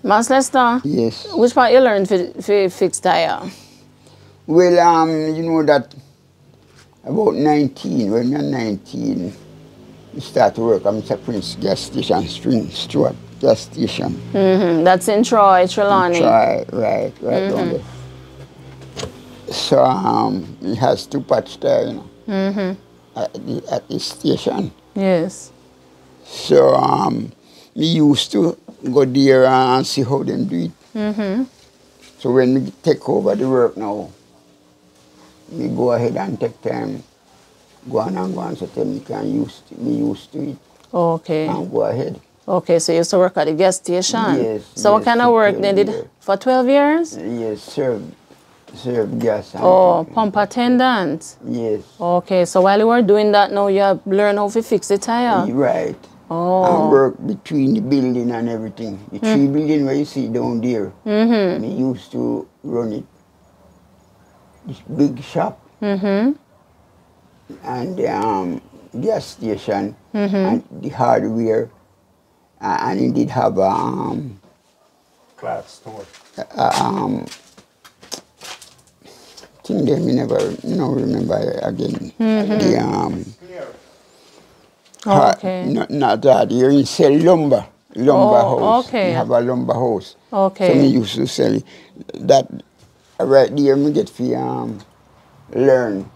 Mas Lester? Yes. Which part you learned to fix tire? Well, you know that about 19, when you're 19, you start to work at Mr. Prince gas station, Spring Stewart gas station. That's in Troy Trelawny. Troy, right down there. So he has 2 patch there, you know, at the station. Yes. So we used to go there and see how them do it. So when we take over the work now, we go ahead and take time, go on, so tell me can use to it. Okay. And go ahead. Okay, so you used to work at the gas station? Yes. So what kind of work they did for 12 years? Yes, serve gas. And pump attendant? Yes. Okay, so while you were doing that now, you have learned how to fix the tire? Right. And work between the building and everything. The 3 building where you see down there, we used to run it. This big shop and the gas station and the hardware, and it did have class store. Thing there me never remember again. Not that here you sell lumber house. Okay. You have a lumber house. Okay. So me used to sell it. That right there me get to learn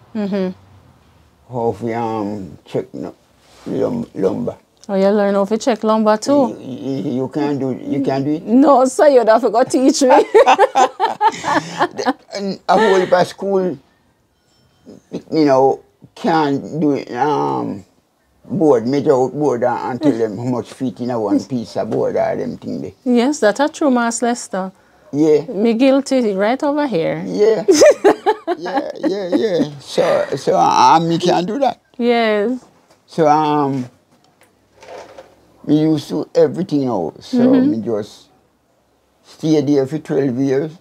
how to check lumber. Oh, you learn how to check lumber too? You can't do it? No, sir, you'd have to teach me. A whole heap of school, you know, can't do it, measure out board and tell them how much feet in a one piece of board or them thing there. Yes, that's true, Mas Lester. Yeah. Me guilty right over here. Yeah. yeah. So me can't do that. Yes. So me used to everything now. So me just stay there for 12 years.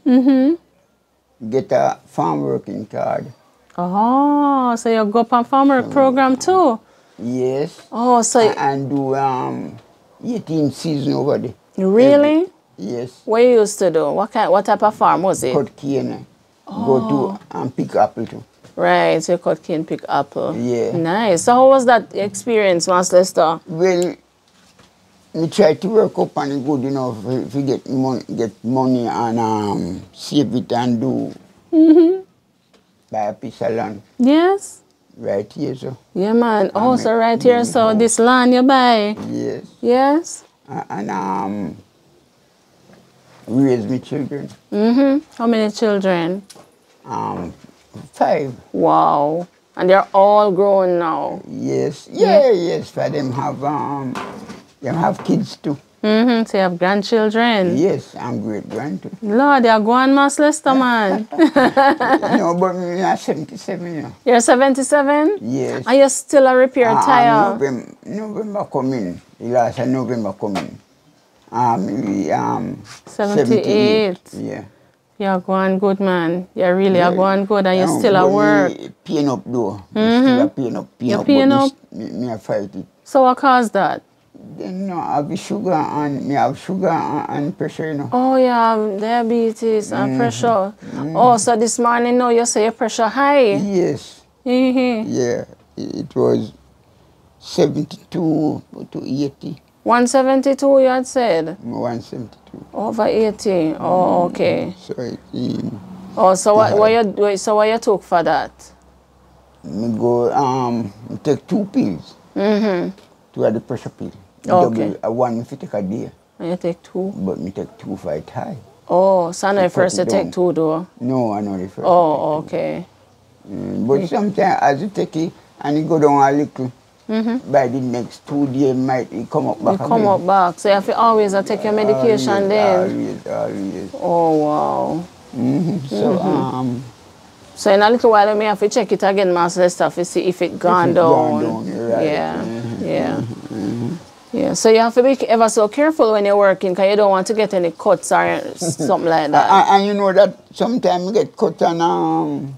Get a farm working card. Oh, so you go up on farm work program too? Yes. Oh, so and do 18 season over there. Really? Yes. What you used to do? What type of farm was it? Cut cane. Go to and pick apple too. Right, so you cut cane, pick apple. Yeah. Nice. So how was that experience, Mas Lester? Well, me try to work up and it good enough to get money and save it and do buy a piece of land. Yes. Right here, so. Yeah, man. Oh, so right here, so this land you buy. Yes. Yes. And raise my children. How many children? 5. Wow. And they're all grown now. Yes. Yes. For them have kids too. So you have grandchildren? Yes, and great-grand too. Lord, you're going Mas Lester, man. No, but me are 77, you know. You're 77? Yes. Are you still a repair tire? November coming. The last of November coming. 78. Yeah. You're going good, man. You really are going good, and you're still at work. Paying up though. Still paying up. You're paying up? Me I fight it. So what caused that? Then I have sugar and pressure, you know. Oh, you have diabetes and pressure. Oh, so this morning now you say your pressure high? Yes. Yeah. It was 72 to 80. 172 you had said? 172. Over 80. Oh, okay. So so what you took for that? Me go take 2 pills. To have the pressure pill. Okay. One if you take a day. And you take 2? But me take 2 for it high. Oh, so I know first you take 2 though? No, I know the first. Oh, okay. But sometimes as you take it and you go down a little, by the next 2 days it come up back again. Come up back. So you have to always take your medication then? Always. Oh, wow. So in a little while I may have to check it again, Mas Lester, to see if it gone down. Right. Yeah. So you have to be ever so careful when you're working, because you don't want to get any cuts or something like that. And you know that sometimes you get cut and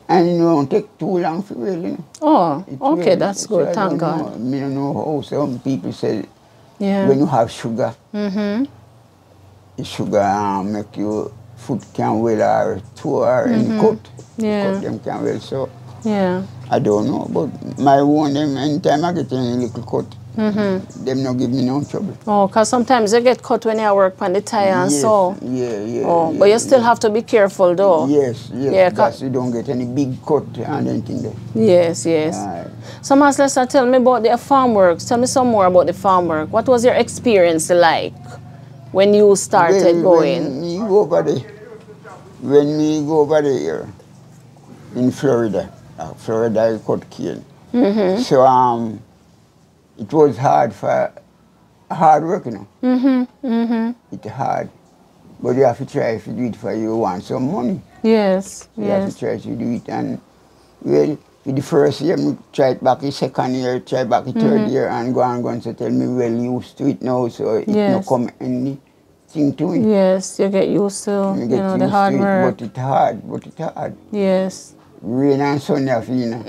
And it don't take too long for real, you know. Oh, okay, Really, that's so good. I Thank don't God. know, I don't know how some people say Yeah. when you have sugar, Mm-hmm. the sugar make your foot can well or toe or any cut. Yeah. Cut them can well. So Yeah. I don't know, but my one them anytime I get any little cut, them not give me no trouble. Oh, because sometimes you get cut when you work on the tire and Yes, so. yeah, Oh, yeah, but you still yeah. have to be careful though. Yes, Yeah, because you don't get any big cut and anything there. Yes, yes. Aye. So, Master Lester, tell me about the farm work. Tell me some more about the farm work. What was your experience like when you started going? When we go over there here in Florida, Florida I cut cane. So it was hard work, you know. It's hard, but you have to try if you do it for you want some money. Yes, So you have to try to do it, and well, in the first year, I tried back the second year, tried back the third year, and go and so tell me, well, used to it now, so it no come anything to it. Yes, you get used to, You you get know, used the hard to it, work. but it's hard. Yes. Rain and sun, you feel, you know.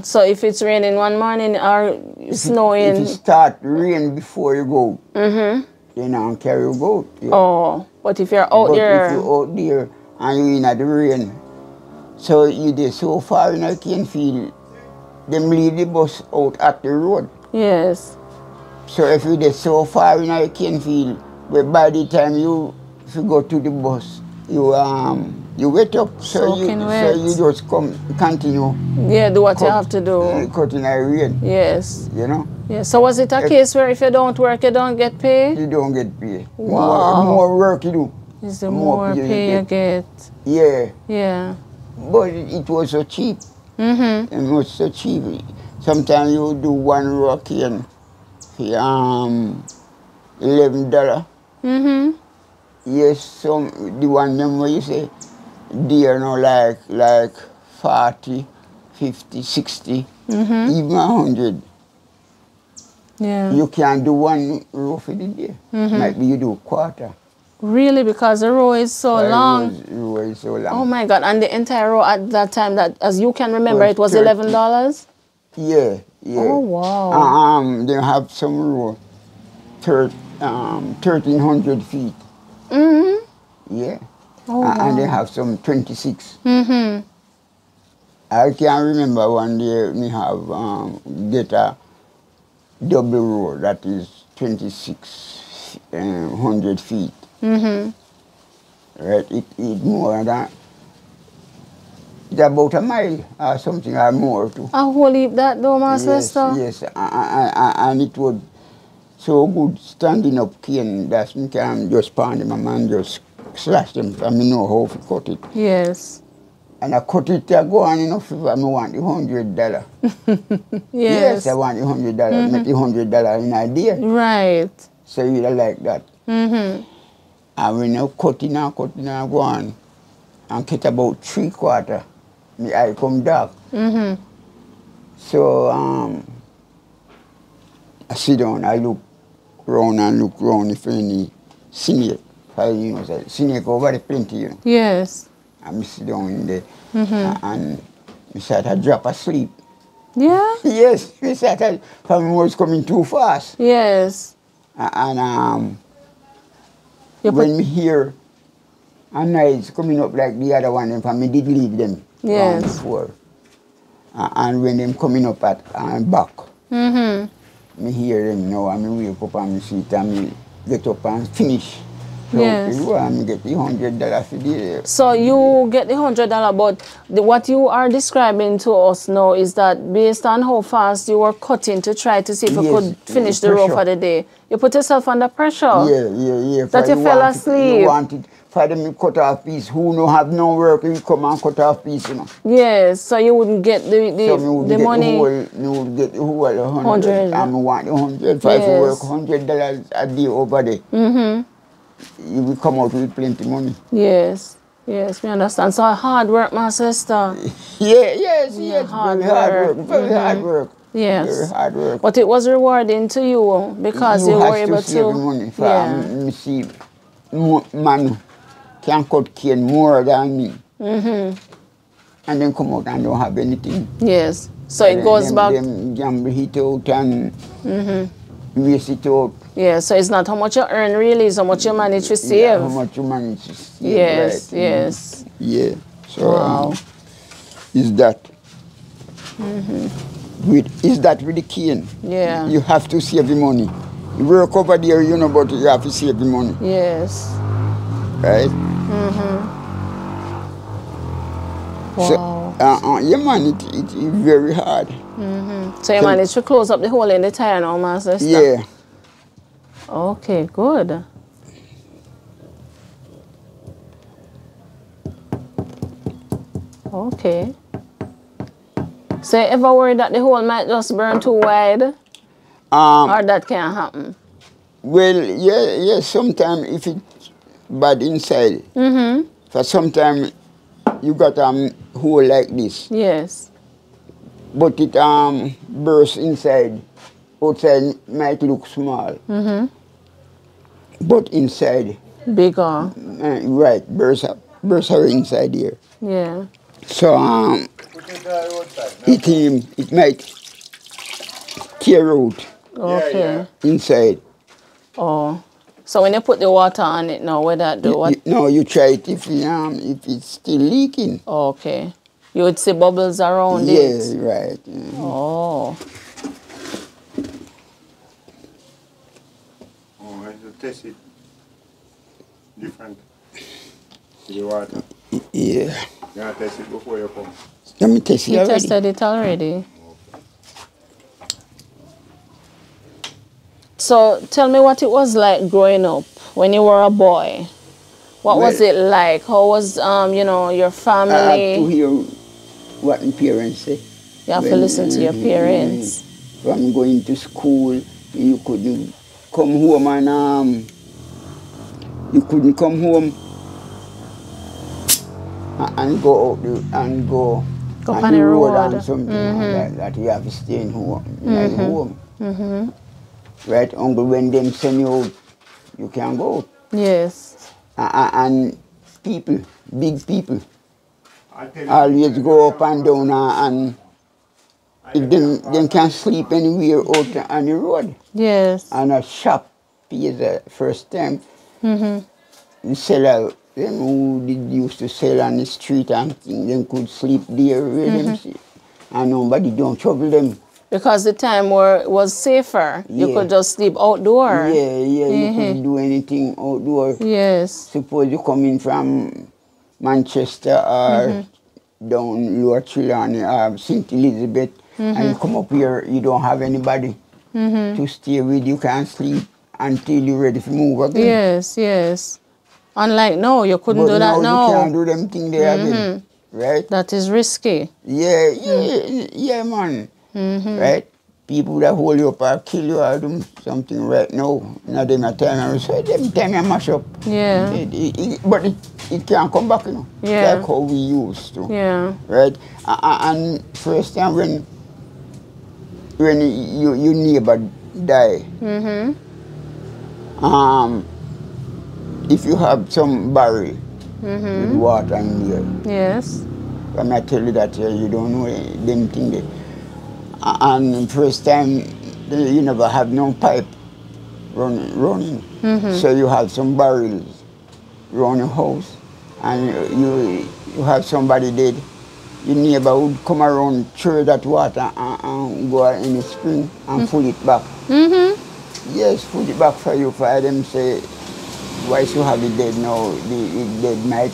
So if it's raining one morning or snowing. If it start rain before you go, then I'll carry you go. Yeah. Oh, but if you're out there. If you're out there and you're in the rain, so you there so far and I can feel them leave the bus out at the road. Yes. So if you there so far and I can feel, but by the time you go to the bus, you wet up. So you just continue. Yeah, do what you have to do. Cut in the rain. Yes. You know? Yeah. So was it a case where if you don't work, you don't get paid? You don't get paid. Wow. More work you do. Is the more pay you get? Yeah. Yeah. But it was so cheap. It was so cheap. Sometimes you do one row of cane for $11. Yes, the one them where you say dear now like 40, 50, 60, even 100. Yeah. You can't do one row for the day. Might be you do a quarter. Really? Because the row is so long? The row is so long. Oh my God. And the entire row at that time, that as you can remember, it was $11? Yeah, yeah. Oh, wow. They have some row, 1,300 feet. Yeah. Oh, wow. And they have some 26. I can remember one day we have get a double row that is 2,600 feet. Right, it more than, it's about a mile or something or more too. A whole heap that though, Master Lester? Yes, and it was so good standing up cane that you can just pound them and just slash them and I know how to cut it. Yes. And I cut it to go on enough if I want the $100. Yes. Yes, I want the $100, make the $100 in a day. Right. So you like that. And when you cut it and go on and get about 3/4, my eye come dark. So I sit down, I look round if any snake. You know, snake over the plenty, you know. Yes. And I sit down in there and I start to drop asleep. Yeah? Yes, I started, from was coming too fast. Yes. And when me hear a noise coming up like the other one, and me did leave them long before. And when them coming up at back, me hear them now, and me wake up and me see it, and me get up and finish. So Yes. and me get the $100 for the day. So you get the $100, but what you are describing to us now is that based on how fast you were cutting to try to see if you could finish the row for the day, you put yourself under pressure. Yeah. That you fell asleep. You wanted for them to cut off piece. Who no have no work, you come and cut off piece, you know. Yes, so you wouldn't get the money. You would get the whole 100. And I want the 100. If I work $100 a day over there, you will come out with plenty money. Yes, we understand. So hard work, my sister. Yes. Very hard work. Very hard work. Yes. Very hard work. But it was rewarding to you because you were able to save money. Me see, man can cut cane more than me. and then come out and don't have anything. Yes. So it goes back. Them gamble it out and waste it out. Yeah, so it's not how much you earn really, it's how much you manage to save. Yeah, how much you manage to save. Yes, right? yes. Yeah. So Wow. Is that is that with the cane? Yeah. You have to save the money. You work over there, you know, but you have to save the money. Yes. Right? Wow. So, yeah, man, it's very hard. So you managed to close up the hole in the tire now, Master? Yeah. Okay, good. Okay. So you ever worried that the hole might just burn too wide? Or that can't happen? Well, yeah, sometimes if it's bad inside, for sometimes you got a hole like this. Yes. But it bursts inside. Outside might look small. But inside. Bigger. Right, bursts away inside here. Yeah. So it might tear out Okay. inside. Oh. So when you put the water on it now, what that do? What? No, you try it if it's still leaking. Okay. You would see bubbles around it? Yeah, right. Oh. Oh, I should test it different. The water. Yeah. You want to test it before you come? Let me test it You already. tested it already? So tell me what it was like growing up when you were a boy. What was it like? How was you know, your I have to family? hear what my parents say. You have to listen to your parents. From going to school, you couldn't come home and you couldn't come home and go out and go on on the the road road. and something like that. You have to stay in home. Like home. Right, uncle, when them send you out, you can go out. Yes. And people, big people, always go up and down and if them can sleep anywhere out on the road. Yes. And a shop is the first time. The seller, them who did used to sell on the street and things, them could sleep there with them see. And nobody don't trouble them. Because the time was safer. You could just sleep outdoor. Yeah, you couldn't do anything outdoor. Yes. Suppose you come in from Manchester or down Lower Trelawny or St. Elizabeth and you come up here, you don't have anybody to stay with. You can't sleep until you're ready to move again. Yes, yes. Unlike now, you couldn't do that now. You can't do them things there again, right? That is risky. Yeah, man. Right? People that hold you up or kill you or do something right now. Now them at time, so them time you mash up. Yeah. But it can't come back, you know. Yeah. Like how we used to. Yeah. Right? And first time when your neighbor die, if you have some barrel with water in there, Yes. when I tell you that you don't know them thing there. And first time you never have no pipe running. So you have some barrels around your house and you have somebody dead. Your neighbor would come around, throw that water and go in the spring and pull it back. Yes, pull it back for you. For them say, why you have it dead now? The dead might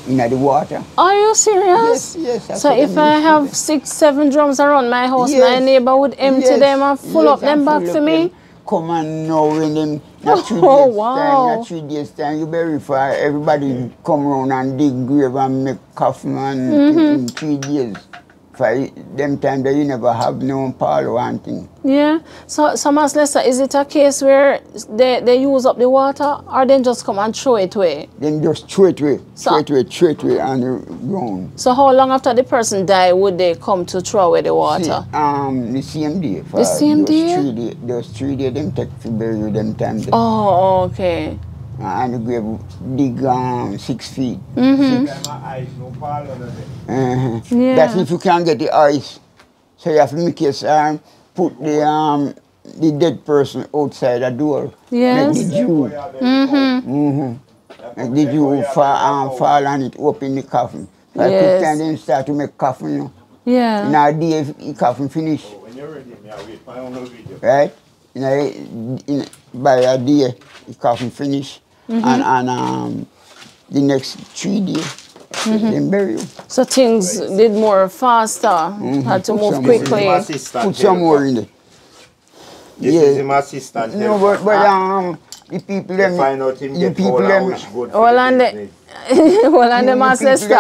in the water. Are you serious? Yes. So if I have 6, 7 drums around my house, my neighbor would empty them and fill up them back for me? Come and know when them not 3 days time, not 3 days time, you bury for everybody come around and dig grave and make coffin and in 3 days. For them time that you never have no parlor and thing. Yeah. So Mas Lester, is it a case where they use up the water or then just come and throw it away? Then just throw it away, throw it away on the ground. So how long after the person die would they come to throw away the water? The same day. The same day? Those 3 days them take to bury them time. Oh, okay. And the grave dig 6 feet. Mm-hmm. Yeah. That's if you can't get the ice. So you have to make your put the dead person outside the door. Yes. Make the dew. Make the dew fall on it, open the coffin. So I quick time then start to make coffin. You know. Yeah. In a day, the coffin finish. When you're ready, wait for your video. Right? By a day, the coffin finish. And the next 3 days, then bury you. So things did more faster. Had to move quickly. Put some more in there. This is my assistant. No, but the people them, find out him the get people all them, good Well, and the Mass Lester.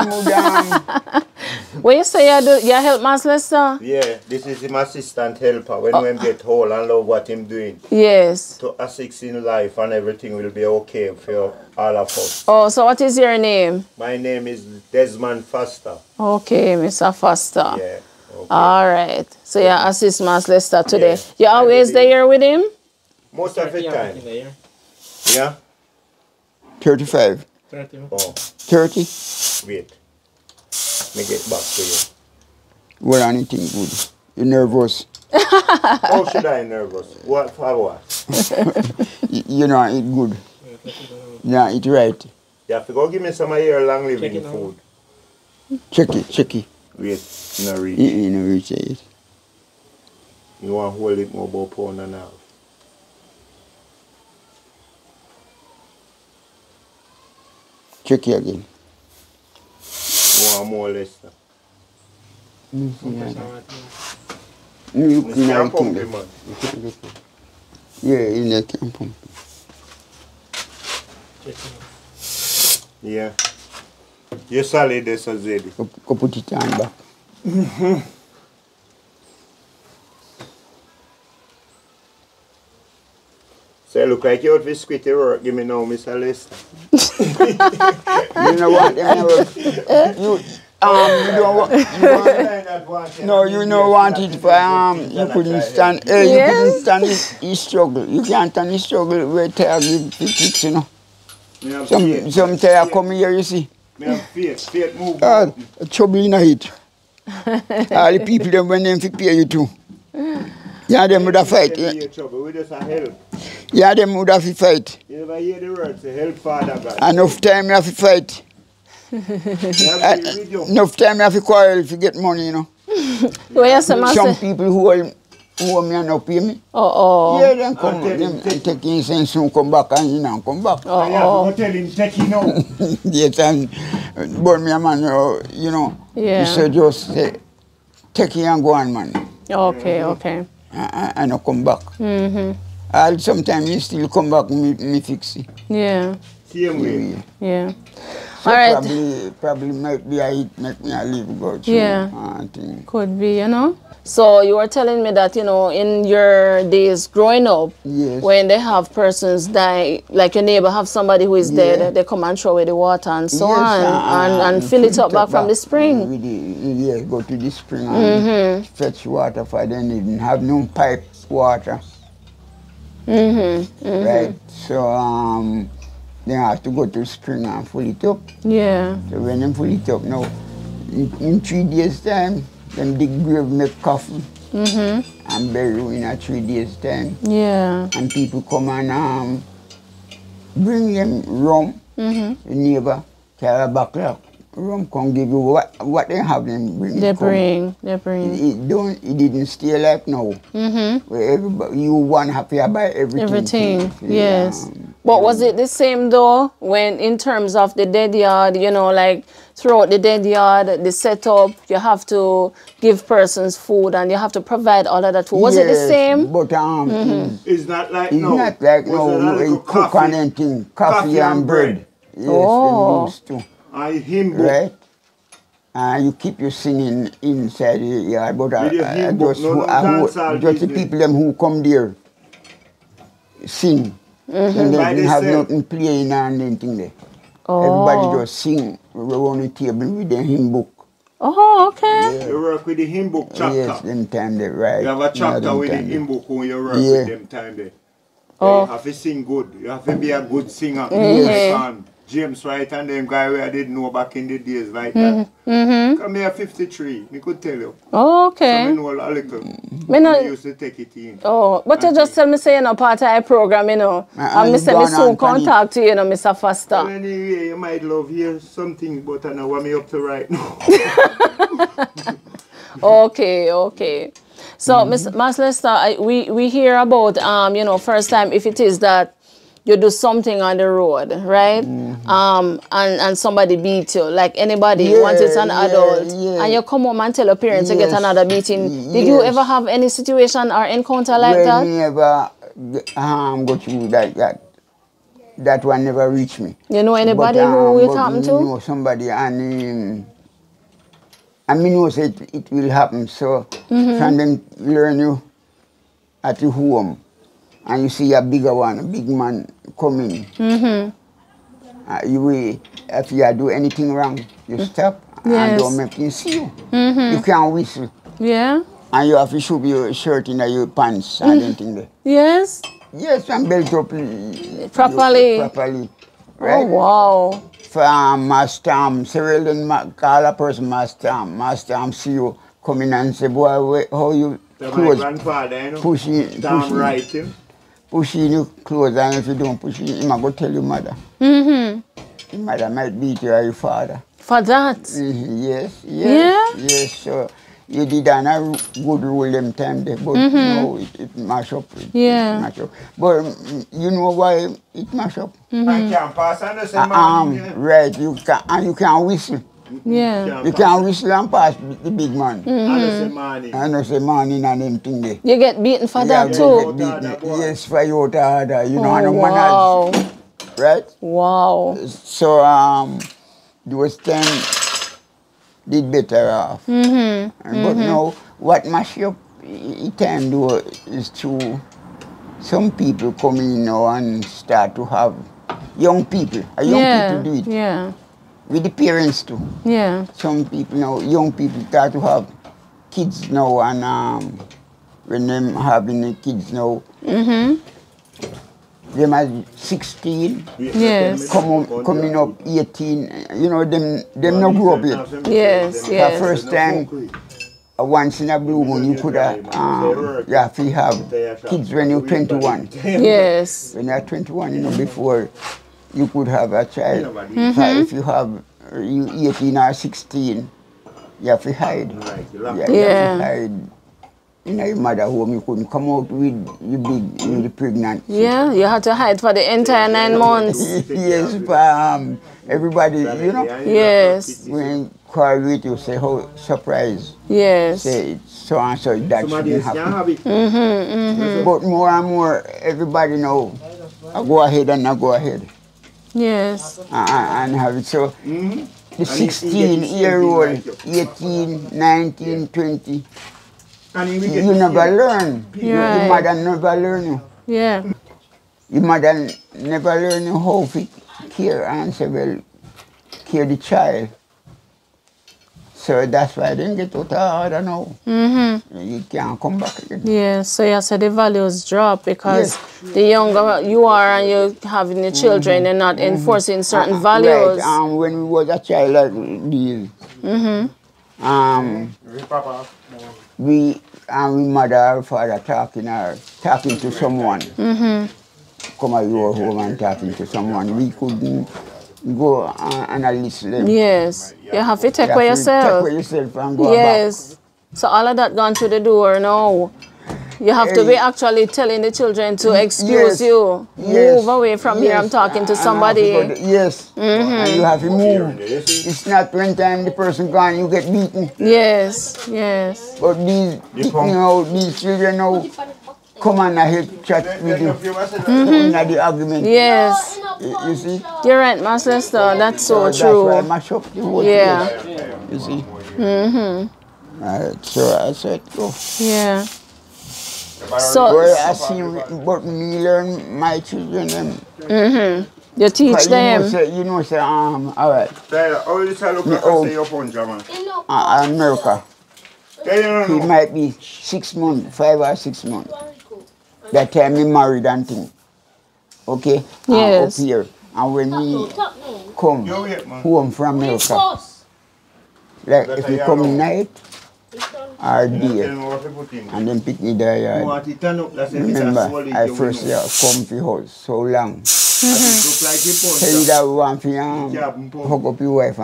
When you say you help Mass Lester? Yeah, this is him assistant helper. When we get whole and love what him doing. Yes. To assist in life and everything will be okay for all of us. Oh, so what is your name? My name is Desmond Foster. Okay, Mr. Foster. Yeah. Okay. All right. So you assist Mass Lester today. Yeah. You always there with him? Most of the time. Yeah? 35. 30. Oh, 30? wait. Let me get back to you. Well, anything good. You're nervous. How should I nervous? What for what? You know, eat good. Yeah, eat right. You have to go give me some of your long living food. Check it. Wait, no reach. You know, reach it. You want to hold it more about pound and a half. Check it again. You want more or less? You You can can't pump there. it, man. Yeah, in there can pump. Yeah. You solid this as ready. Go put it on back. So you look like you out for squitty work. Give me now, Mr. Lester. You know what? You don't want. You don't want it for you couldn't stand. You couldn't stand his struggle. You can't stand his struggle where Tyre give fix, you know. Some Tyre come here, you see. Faith move. Trouble in it. All the people them when them prepare you too. Yeah, them would have fight. We just a help. Yeah, them would have to fight. You never hear the words, say help Father God. Enough time you have to fight. Enough time you have to quarrel if you get money, you know. Some people who owe me and not pay me. Yeah, then come, them take incense soon, come back and you know, come back. I have to tell him, take you now. Yes, and but me a man, you know. Yeah. You should just say, take it and go on, man. Okay. I not come back. Sometimes you still come back me fix it. Yeah. Same way. Yeah. So all right. Probably might be a hit, make me a live go through. Yeah. Thing. Could be, you know. So you were telling me that, you know, in your days growing up, when they have persons die, like your neighbor have somebody who is dead, they come and throw away the water and so on, and fill it up back from the spring. Go to the spring and fetch water for them. They didn't have no pipe water. Right? So they have to go to the spring and fill it up. Yeah. So when they fill it up now, in 3 days' time, them dig grave, make coffin, and bury you in 3 days' time. Yeah. And people come and bring them rum. The neighbor carry a backlog. Rum come give you what they have them bring. They bring. It didn't stay like now. Where everybody, you one happy about everything. Yes. But was it the same though when in terms of the dead yard, you know, like throughout the dead yard, the setup, you have to give persons food and you have to provide all of that food. Was it the same? But it's not like it's no. not like no, you cook and anything. Coffee and bread. Yes, they used to. Hymn book. Right? You keep your singing inside the yard, but just the people them who come there sing. And they didn't have nothing playing and anything there. Everybody just sing around the table with the hymn book. Oh, okay. Yeah. You work with the hymn book chapter. Yes, them time they right. You have a chapter with the hymn book when you work with them time there. You have to sing good. You have to be a good singer. Like, James Wright and them guy where I didn't know back in the days like that. Come here 53, I could tell you. Oh, okay. So I know a little. I used to take it in. Oh, but you just tell me say, you know, part of our program, you know. And me say me soon contact you, you know, Mr. Foster. Well, anyway, you might love hear something, but I know what me up to right now. Okay, okay. So, Mas Lester, we hear about, you know, first time if it is that you do something on the road, right? And somebody beat you, like anybody, once it's an adult, and you come home and tell your parents to get another beating. Did you ever have any situation or encounter like that? Me ever go through like that. That one never reached me. You know anybody who it happened to? You know somebody, and I mean, know say it will happen. So from them learn you at your home, and you see a bigger one, a big man coming. You will, if you do anything wrong, you stop and don't make him see you. You can't whistle. Yeah. And you have to shoot your shirt in your pants and anything there. Yes. Yes, and belt up properly. Right? Oh wow. For Master Cyril and call a person Master see you come in and say, boy, how you clothes pushing your clothes, and if you don't push it, he might go tell your mother. Your mother might beat you or your father. For that? Yes. So you did a good rule them time there, but no, it mash up. Mash up. But you know why it mash up? I can't pass on the same right, you can whistle. Yeah. You can whistle and pass the big man. I know say morning and anything there. You get beaten for that too? Yes, for your order, you know, and wow. manners. Right? Wow. So those 10 did better off. But now, what mash up it can do is to some people come in now and start to have young people. Young people do it. Yeah. With the parents too. Yeah. Some people now, young people start to have kids now, and when them having the kids now, them are 16, yes, coming up 18, you know, them no grow up yet. Yes, yes. The first time, once in a blue moon, you could have, you have to have kids when you're 21. Yes. When you're 21, you know, before you could have a child. So if you have you 18 or 16, you have to hide. You have to hide in your mother home. You couldn't come out with the pregnant. Yeah, you had to hide for the entire 9 months. Yes, but everybody, you know. Yes. When call with you, say, oh, surprise. Yes. Say, so and so, that shouldn't happen. But more and more, everybody know, I go ahead and I go ahead. Yes. And have it. So, the 16-year-old, 18, 19, 20, you never learn. Your mother never learn you. Yeah. Your mother never learn you how to care and say, well, care the child. So that's why I didn't get out of order now. You can't come back again. Yeah, so you said the values drop because the younger you are and you're having your children and not enforcing certain values. Right, when we was a child like this, we mother or father talking to someone. Come out your home and talking to someone. We couldn't go and listen them. Yes. You have to take away yourself. Take away yourself and go back. So all of that gone through the door now. You have to be actually telling the children to excuse you. Move away from here. I'm talking to somebody. And you have to move. It's not when time the person gone, you get beaten. Yes, yes. But these children now come on and help chat with you. In the argument. Yes. You see? You're right, Master Lester. That's so true. That's why I mash up the whole place. You see? So I said, go. Yeah. So I see, but me learn my children them. You teach them. You know, say, all right. Tyre, how did you say your punch, man? America. He might be 6 months, 5 or 6 months. That time he married and thing. okay? Yes. Up here. And when me come home from America, like if you come in night or day, and then pick me there, remember, I first come to house so long. So you that want to hug up your wife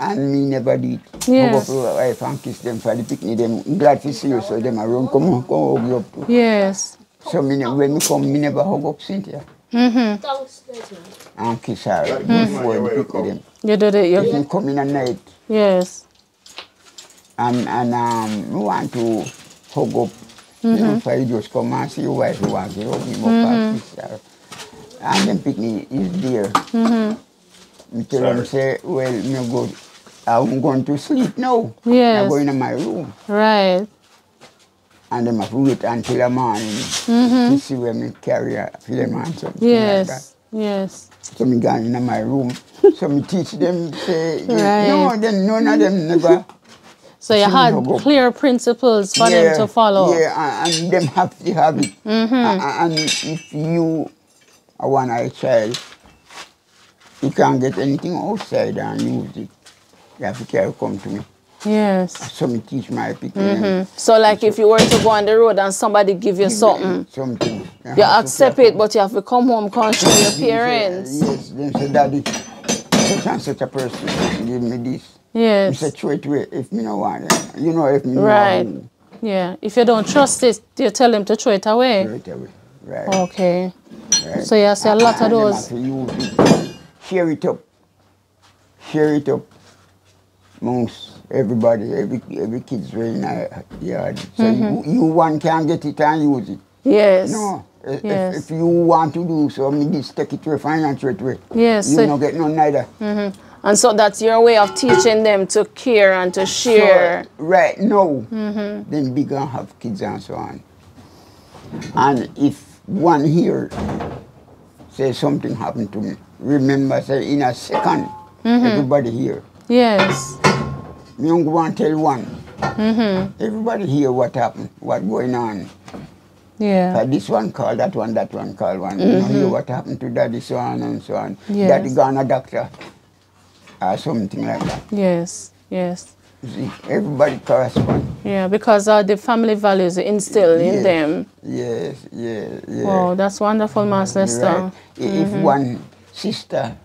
and me never did. Yes. Hug up your wife and kiss them for the picnic. Them glad to see you, so them around come hug you up too. Yes. So when me come, me never hug up Cynthia. And kiss her before the picnic them. You did it. If you come in at night. Yes. And we want to hug up. You know, if you just come and see your wife, you want to hug him up and kiss her. And then picnic is there. I tell them, say, well, I'm going to sleep now. Yes. I'm going to my room. Right. And them have to wait until the morning to see when me carry a film and something like that. Yes. So me go in my room. So me teach them, say, no, then none of them never. So you had clear principles for them to follow. Yeah, and them have to have it. And if you are one child, you can't get anything outside and use it. You have to carry come to me. Yes. So me teach my people. So like if you were to go on the road and somebody give you something, you accept it, but you have to come home and show your parents. Yes, then say, Daddy, such and such a person give me this. Yes. You say, throw it away if me no want it. You know, if me no want it. Yeah. If you don't trust it, you tell them to throw it away. Throw it away. Right. Okay. Right. So you see a lot of those. Share it up. Share it up amongst everybody, every kid's in a yard. So you one can get it and use it. Yes. No. If you want to do so, me just take it away, financial way. Yes. You don't get none neither. And so that's your way of teaching them to care and to share. So, right, no. Then big and have kids and so on. And if one here say something happened to me, remember, say in a second, everybody here. Yes. Me don't go and tell one. Everybody hear what happened, what going on. Yeah. So this one call, that one call one. You know, hear what happened to daddy, so on and so on. Yes. Daddy gone a doctor. Or something like that. Yes, yes. You see, everybody correspond. Yeah, because the family values instilled in them. Yes, yeah. Oh, that's wonderful, Master Lester. Right. If one sister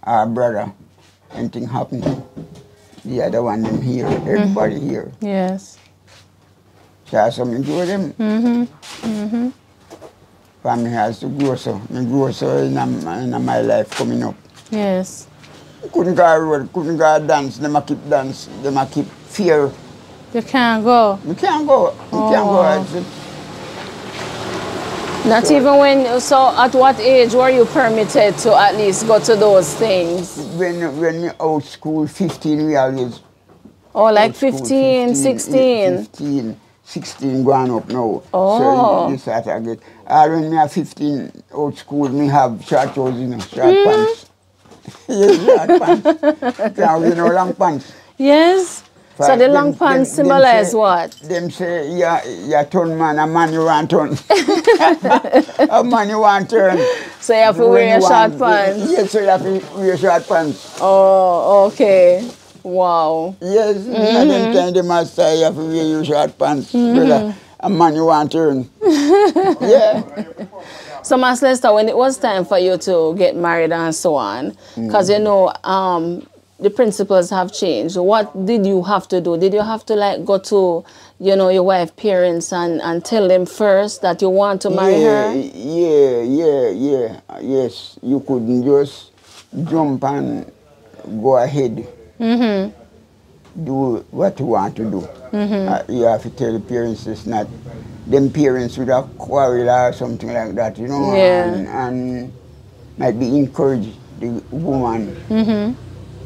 or brother, anything happened, the other one them here, everybody here. Yes. So something to them. Family has to grow so. Me grow so in my life coming up. Yes. Couldn't go road, couldn't go dance, them a keep dance, them a keep fear. You can't go. You can't go. You can't go. Not so, even when, so at what age were you permitted to at least go to those things? When we out school, 15 we always. Oh, like 15, 16? 15, 16 going up now. Oh. So you start to get. When me have 15 out school, me have short trousers, you know, short pants. Yes, short pants. Can't wear no long pants. Yes. So the long pants symbolize what? Them say, you're turn man, a man you want turn. A man you want turn. So you have to wear your short pants? Yes, so you have to wear short pants. Oh, okay. Wow. Yes, and then kind of master, you have to wear your short pants. Brother, a man you want turn. Yeah. So, Master Lester, when it was time for you to get married and so on, because you know, the principles have changed. What did you have to do? Did you have to like go to, you know, your wife's parents and tell them first that you want to marry her? Yeah. Yes, you couldn't just jump and go ahead. Do what you want to do. You have to tell the parents it's not. Them parents would have quarrel or something like that, you know, and might be encourage the woman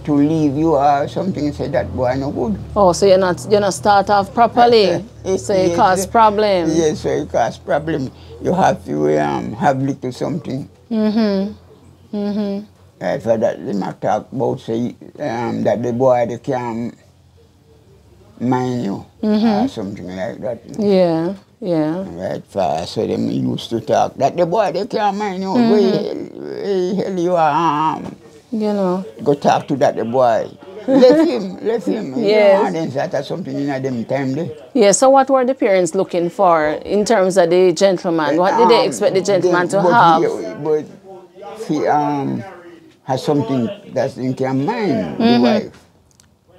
to leave you or something, say that boy no good. Oh, so you're not start off properly, so it cause problem. Yes, so it cause problem. You have to have little something. For that they might talk about say that the boy they can mind you or something like that. You know? Yeah. Yeah. Right fast. So them used to talk. That the boy, they can't mind you. Where hell you are? You know. Go talk to that the boy. Left him. Yes. You know, that's something in them time there. Yeah, so what were the parents looking for in terms of the gentleman? What did they expect the gentleman to have? But he has something that's in their mind, the wife.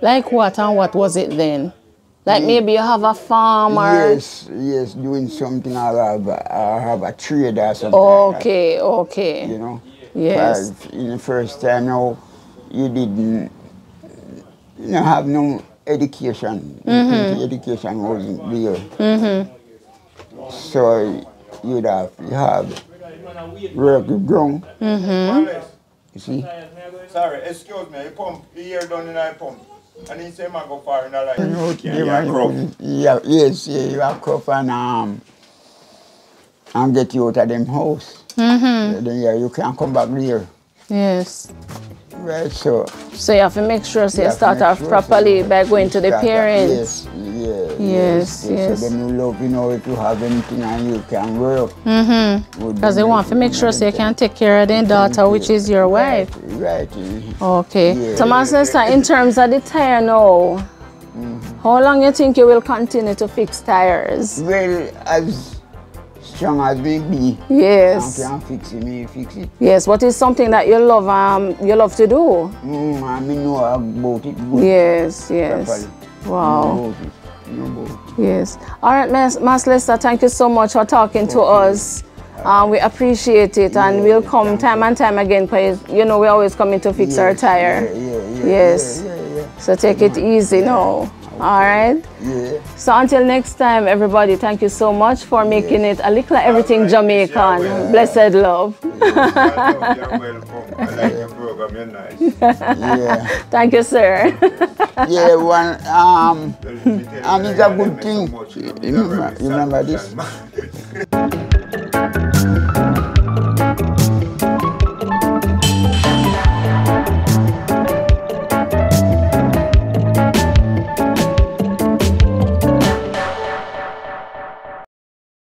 Like what, and what was it then? Like maybe you have a farm or... Yes, doing something or have a trade or something Okay, like that. Okay. You know? Yes. In the first time now, you didn't have no education. Education wasn't there. So you have work the ground. You see? Sorry, excuse me, you pump, you hear down in a pump. And he said, I go far in the light. Yes, you have crop and get you out of them house. Then you can't come back there. Yes. Right, so you have to make sure you start off properly by going to the parents. Yes. So then you love, if you have anything and you can work. Because they want to make sure you can take care of their daughter, which is your wife. Right. Okay. Yeah, So, my sister, in terms of the tire now, how long you think you will continue to fix tires? Well, as strong as we be. Yes. I can fix it. Yes, but it's something that you love to do. I know about it. Yes. Properly. Wow. Know about it. Yes. All right, Mas Lester, thank you so much for talking to us. We appreciate it, and we'll come time and time again because, we're always coming to fix our tire. Yes. So take it easy now. All right? Yeah. So until next time, everybody, thank you so much for making it a Likkle Everything Jamaican. Blessed love. You're welcome. I like your program, you're nice. Thank you, sir. And it's a good thing. Remember this?